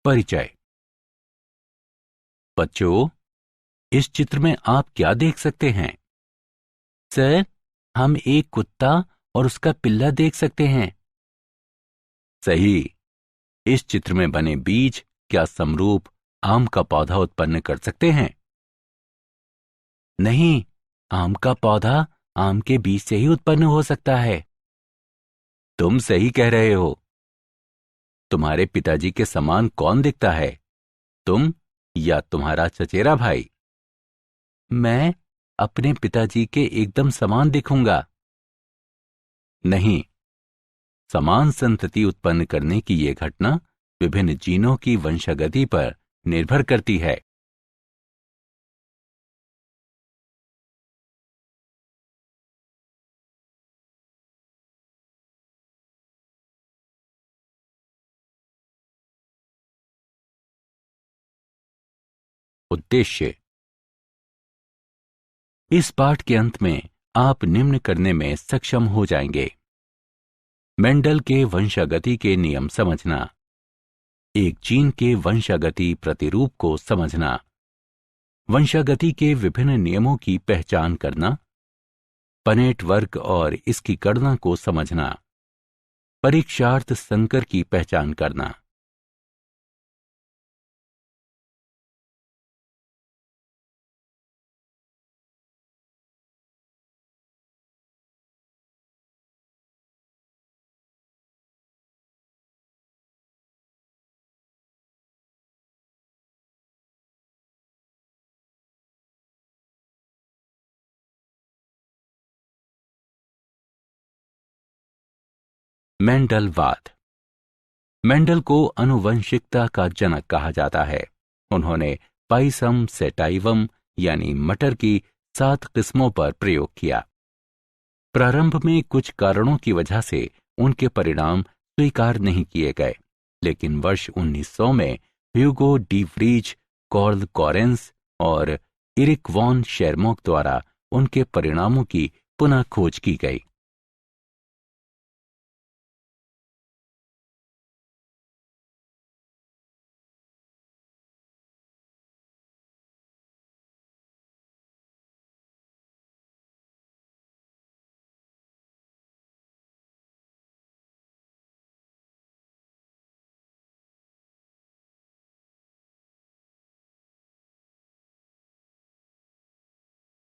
परिचय। बच्चों, इस चित्र में आप क्या देख सकते हैं? सर, हम एक कुत्ता और उसका पिल्ला देख सकते हैं। सही। इस चित्र में बने बीज क्या समरूप आम का पौधा उत्पन्न कर सकते हैं? नहीं, आम का पौधा आम के बीज से ही उत्पन्न हो सकता है। तुम सही कह रहे हो। तुम्हारे पिताजी के समान कौन दिखता है, तुम या तुम्हारा चचेरा भाई? मैं अपने पिताजी के एकदम समान दिखूंगा। नहीं, समान संतति उत्पन्न करने की यह घटना विभिन्न जीनों की वंशागति पर निर्भर करती है। उद्देश्य। इस पाठ के अंत में आप निम्न करने में सक्षम हो जाएंगे: मेंडल के वंशागति के नियम समझना, एक जीन के वंशागति प्रतिरूप को समझना, वंशागति के विभिन्न नियमों की पहचान करना, पनेट वर्ग और इसकी गणना को समझना, परीक्षार्थ संकर की पहचान करना। मेंडलवाद। मेंडल को आनुवंशिकता का जनक कहा जाता है। उन्होंने पाइसम सेटाइवम यानी मटर की 7 किस्मों पर प्रयोग किया। प्रारंभ में कुछ कारणों की वजह से उनके परिणाम स्वीकार नहीं किए गए, लेकिन वर्ष 1900 में Hugo de Vries, curl Correns और इरिक वॉन शेरमॉक द्वारा उनके परिणामों की पुनः खोज की गई।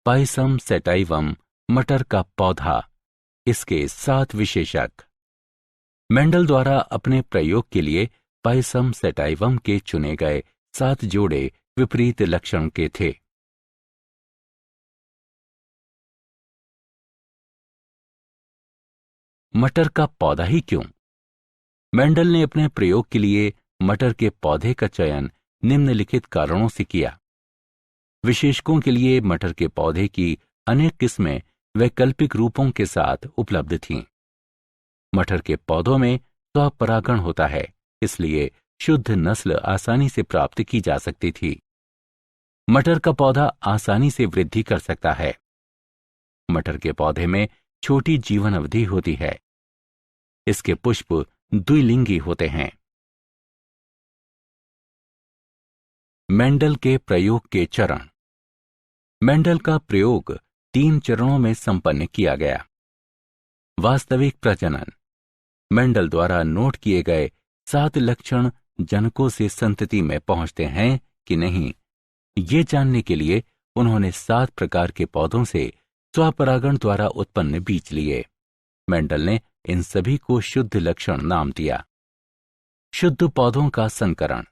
पाइसम सेटाइवम मटर का पौधा, इसके 7 विशेषक। मेंडल द्वारा अपने प्रयोग के लिए पाइसम सेटाइवम के चुने गए 7 जोड़े विपरीत लक्षण के थे। मटर का पौधा ही क्यों? मेंडल ने अपने प्रयोग के लिए मटर के पौधे का चयन निम्नलिखित कारणों से किया। विशेषकों के लिए मटर के पौधे की अनेक किस्में वैकल्पिक रूपों के साथ उपलब्ध थीं। मटर के पौधों में स्वपरागण होता है, इसलिए शुद्ध नस्ल आसानी से प्राप्त की जा सकती थी। मटर का पौधा आसानी से वृद्धि कर सकता है। मटर के पौधे में छोटी जीवन अवधि होती है। इसके पुष्प द्विलिंगी होते हैं। मेंडल के प्रयोग के चरण। मेंडल का प्रयोग 3 चरणों में संपन्न किया गया। वास्तविक प्रजनन। मेंडल द्वारा नोट किए गए 7 लक्षण जनकों से संतति में पहुंचते हैं कि नहीं, ये जानने के लिए उन्होंने 7 प्रकार के पौधों से स्वपरागण द्वारा उत्पन्न बीज लिए। मेंडल ने इन सभी को शुद्ध लक्षण नाम दिया। शुद्ध पौधों का संकरण।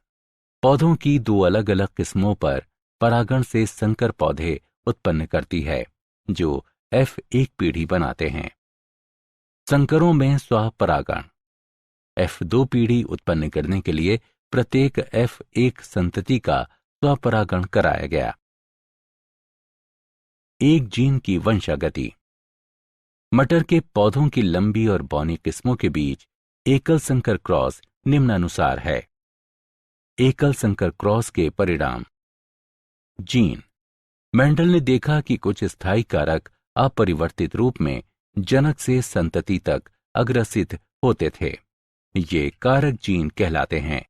पौधों की 2 अलग अलग किस्मों पर परागण से संकर पौधे उत्पन्न करती है, जो F1 पीढ़ी बनाते हैं। संकरों में स्वपरागण। F2 पीढ़ी उत्पन्न करने के लिए प्रत्येक F1 संतति का स्वपरागण कराया गया। एक जीन की वंशागति। मटर के पौधों की लंबी और बौनी किस्मों के बीच एकल संकर क्रॉस निम्नानुसार है। एकल संकर क्रॉस के परिणाम। जीन। मेंडल ने देखा कि कुछ स्थायी कारक अपरिवर्तित रूप में जनक से संतति तक अग्रसित होते थे। ये कारक जीन कहलाते हैं।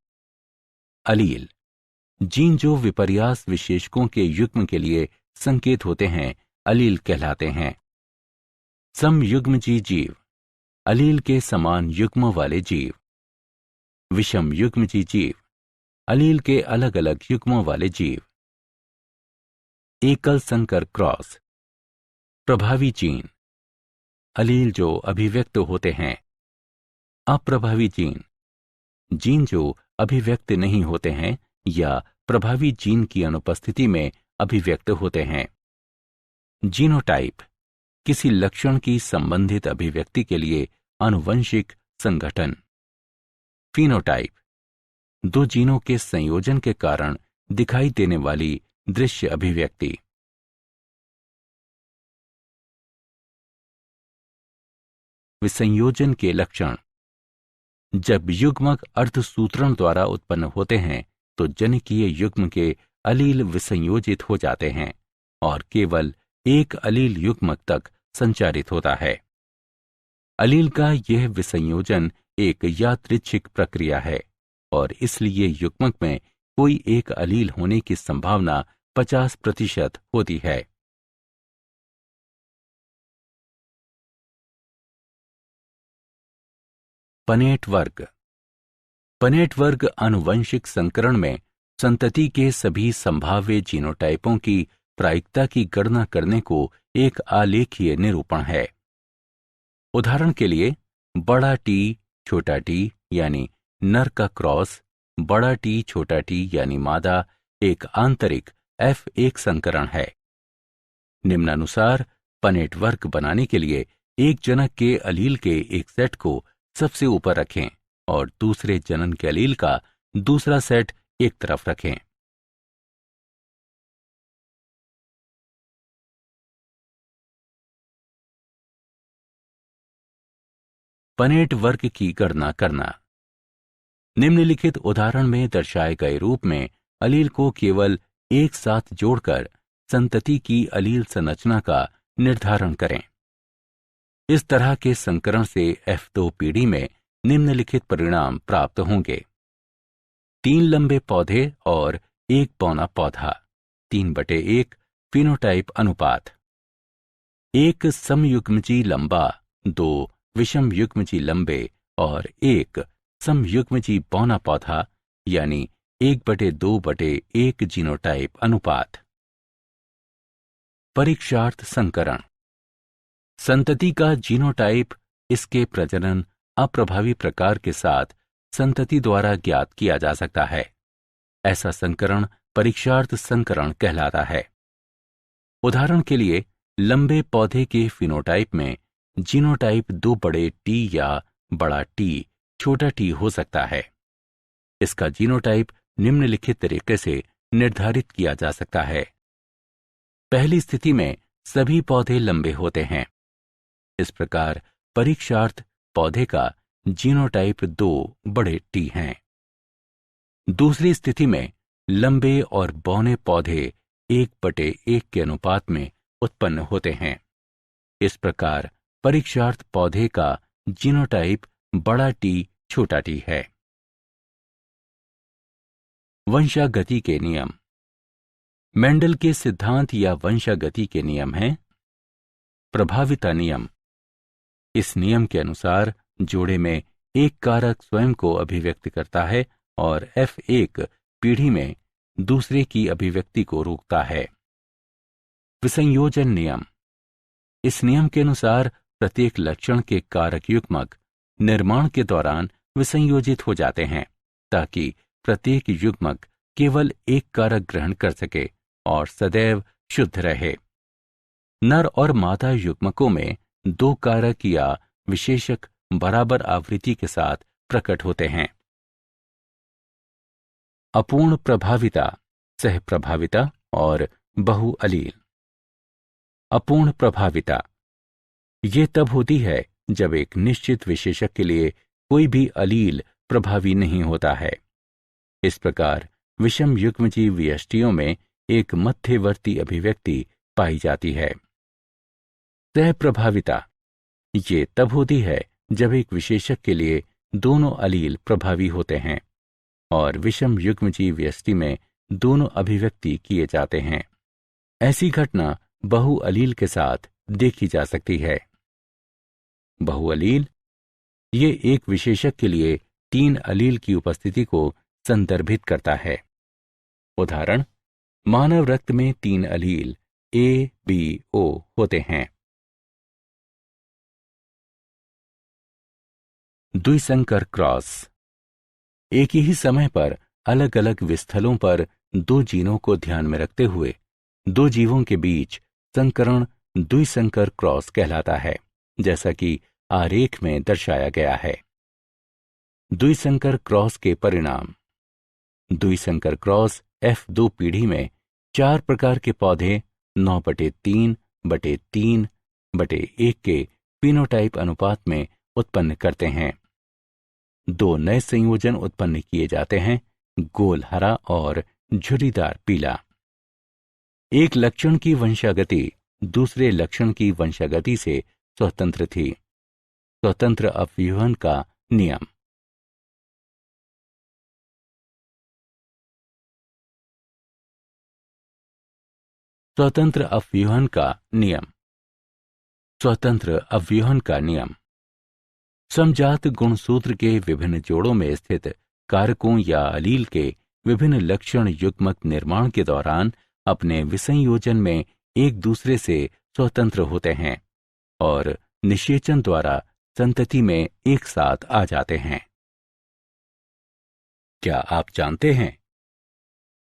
अलील, जीन जो विपर्यास विशेषकों के युग्म के लिए संकेत होते हैं, अलील कहलाते हैं। समयुग्मजी जीव, अलील के समान युग्म वाले जीव। विषम युग्मजी जीव, अलील के अलग अलग युग्मों वाले जीव। एकल संकर क्रॉस, प्रभावी जीन, अलील जो अभिव्यक्त होते हैं। अप्रभावी जीन, जीन जो अभिव्यक्त नहीं होते हैं या प्रभावी जीन की अनुपस्थिति में अभिव्यक्त होते हैं। जीनोटाइप, किसी लक्षण की संबंधित अभिव्यक्ति के लिए आनुवंशिक संगठन। फिनोटाइप, दो जीनों के संयोजन के कारण दिखाई देने वाली दृश्य अभिव्यक्ति। विसंयोजन के लक्षण, जब युग्मक अर्धसूत्रण द्वारा उत्पन्न होते हैं तो जनिकीय युग्म के अलील विसंयोजित हो जाते हैं और केवल एक अलील युग्मक तक संचारित होता है। अलील का यह विसंयोजन एक यादृच्छिक प्रक्रिया है और इसलिए युग्मक में कोई एक अलील होने की संभावना 50% होती है। पनेट वर्ग, पनेट वर्ग आनुवंशिक संकरण में संतति के सभी संभाव्य जीनोटाइपों की प्रायिकता की गणना करने को एक आलेखीय निरूपण है। उदाहरण के लिए बड़ा टी छोटा टी यानी नर का क्रॉस, बड़ा टी छोटा टी यानी मादा एक आंतरिक F1 संकरण है। निम्नानुसार पनेट वर्ग बनाने के लिए एक जनक के अलील के एक सेट को सबसे ऊपर रखें और दूसरे जनन के अलील का दूसरा सेट एक तरफ रखें। पनेट वर्ग की गणना करना। निम्नलिखित उदाहरण में दर्शाए गए रूप में अलील को केवल एक साथ जोड़कर संतति की अलील संरचना का निर्धारण करें। इस तरह के संकरण से F2 पीढ़ी में निम्नलिखित परिणाम प्राप्त होंगे: 3 लंबे पौधे और 1 पौना पौधा, 3/1 फिनोटाइप अनुपात, 1 समयुग्मजी लंबा, 2 विषम युग्मजी लंबे और 1 समयुग्मजी पौना पौधा यानी 1/2/1 जीनोटाइप अनुपात। परीक्षार्थ संकरण, संतति का जीनोटाइप इसके प्रजनन अप्रभावी प्रकार के साथ संतति द्वारा ज्ञात किया जा सकता है। ऐसा संकरण परीक्षार्थ संकरण कहलाता है। उदाहरण के लिए लंबे पौधे के फिनोटाइप में जीनोटाइप 2 बड़े टी या बड़ा टी छोटा टी हो सकता है। इसका जीनोटाइप निम्नलिखित तरीके से निर्धारित किया जा सकता है। पहली स्थिति में सभी पौधे लंबे होते हैं। इस प्रकार परीक्षार्थ पौधे का जीनोटाइप 2 बड़े टी हैं। दूसरी स्थिति में लंबे और बौने पौधे 1/1 के अनुपात में उत्पन्न होते हैं। इस प्रकार परीक्षार्थ पौधे का जीनोटाइप बड़ा टी छोटा टी है। वंशागति के नियम। मेंडल के सिद्धांत या वंशागति के नियम हैं: प्रभाविता नियम। इस नियम के अनुसार जोड़े में एक कारक स्वयं को अभिव्यक्त करता है और F1 पीढ़ी में दूसरे की अभिव्यक्ति को रोकता है। विसंयोजन नियम। इस नियम के अनुसार प्रत्येक लक्षण के कारक युग्मक निर्माण के दौरान विसंयोजित हो जाते हैं ताकि प्रत्येक युग्मक केवल एक कारक ग्रहण कर सके और सदैव शुद्ध रहे। नर और मादा युग्मकों में 2 कारक या विशेषक बराबर आवृत्ति के साथ प्रकट होते हैं। अपूर्ण प्रभाविता, सह प्रभाविता और बहुअलील। अपूर्ण प्रभाविता ये तब होती है जब एक निश्चित विशेषक के लिए कोई भी अलील प्रभावी नहीं होता है। इस प्रकार विषम युग्मजीव व्यष्टियों में एक मध्यवर्ती अभिव्यक्ति पाई जाती है। सहप्रभाविता ये तब होती है जब एक विशेषक के लिए दोनों अलील प्रभावी होते हैं और विषम युग्मजीव व्यष्टि में दोनों अभिव्यक्ति किए जाते हैं। ऐसी घटना बहुअलील के साथ देखी जा सकती है। बहुअलील ये एक विशेषक के लिए 3 अलील की उपस्थिति को संदर्भित करता है। उदाहरण, मानव रक्त में 3 अलील ए, बी, ओ होते हैं। द्विसंकर क्रॉस। एक ही समय पर अलग अलग विस्थलों पर 2 जीनों को ध्यान में रखते हुए 2 जीवों के बीच संकरण द्विसंकर क्रॉस कहलाता है, जैसा कि आरेख में दर्शाया गया है। द्विसंकर क्रॉस के परिणाम। द्विसंकर क्रॉस F2 पीढ़ी में 4 प्रकार के पौधे 9/3/3/1 के फिनोटाइप अनुपात में उत्पन्न करते हैं। 2 नए संयोजन उत्पन्न किए जाते हैं, गोल हरा और झुर्रीदार पीला। एक लक्षण की वंशागति दूसरे लक्षण की वंशागति से स्वतंत्र थी। स्वतंत्र अपव्यूहन का नियम। स्वतंत्र अपव्यूहन का नियम। स्वतंत्र अपव्यूहन का नियम समजात गुणसूत्र के विभिन्न जोड़ों में स्थित कारकों या अलील के विभिन्न लक्षण युग्मक निर्माण के दौरान अपने विसंयोजन में एक दूसरे से स्वतंत्र होते हैं और निषेचन द्वारा संतति में एक साथ आ जाते हैं। क्या आप जानते हैं,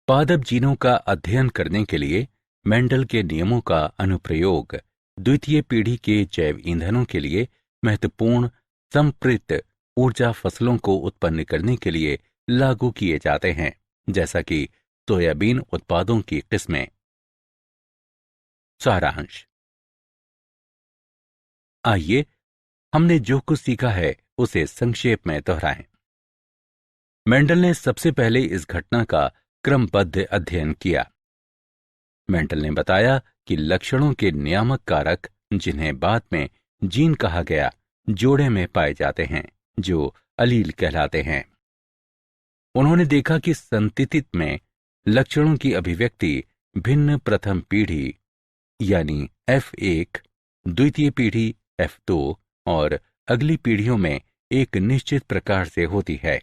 पादप जीनों का अध्ययन करने के लिए मेंडल के नियमों का अनुप्रयोग द्वितीय पीढ़ी के जैव ईंधनों के लिए महत्वपूर्ण संपृक्त ऊर्जा फसलों को उत्पन्न करने के लिए लागू किए जाते हैं, जैसा कि सोयाबीन उत्पादों की किस्में। सारांश। आइए हमने जो कुछ सीखा है उसे संक्षेप में दोहराएं। मेंडल ने सबसे पहले इस घटना का क्रमबद्ध अध्ययन किया। मेंडल ने बताया कि लक्षणों के नियामक कारक, जिन्हें बाद में जीन कहा गया, जोड़े में पाए जाते हैं, जो अलील कहलाते हैं। उन्होंने देखा कि संतति में लक्षणों की अभिव्यक्ति भिन्न प्रथम पीढ़ी यानी F1, द्वितीय पीढ़ी F2 और अगली पीढ़ियों में एक निश्चित प्रकार से होती है।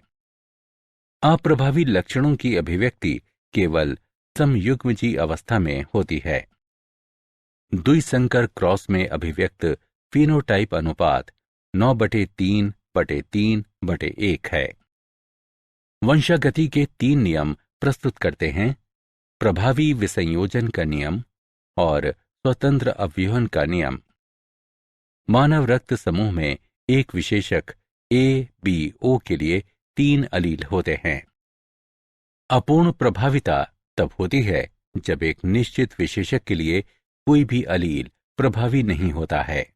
अप्रभावी लक्षणों की अभिव्यक्ति केवल समयुग्मजी अवस्था में होती है। द्विसंकर क्रॉस में अभिव्यक्त फिनोटाइप अनुपात 9/3/3/1 है। वंशागति के 3 नियम प्रस्तुत करते हैं: प्रभावी विसंयोजन का नियम और स्वतंत्र अपव्यूहन का नियम। मानव रक्त समूह में एक विशेषक A-B-O के लिए 3 अलील होते हैं। अपूर्ण प्रभाविता तब होती है जब एक निश्चित विशेषक के लिए कोई भी अलील प्रभावी नहीं होता है।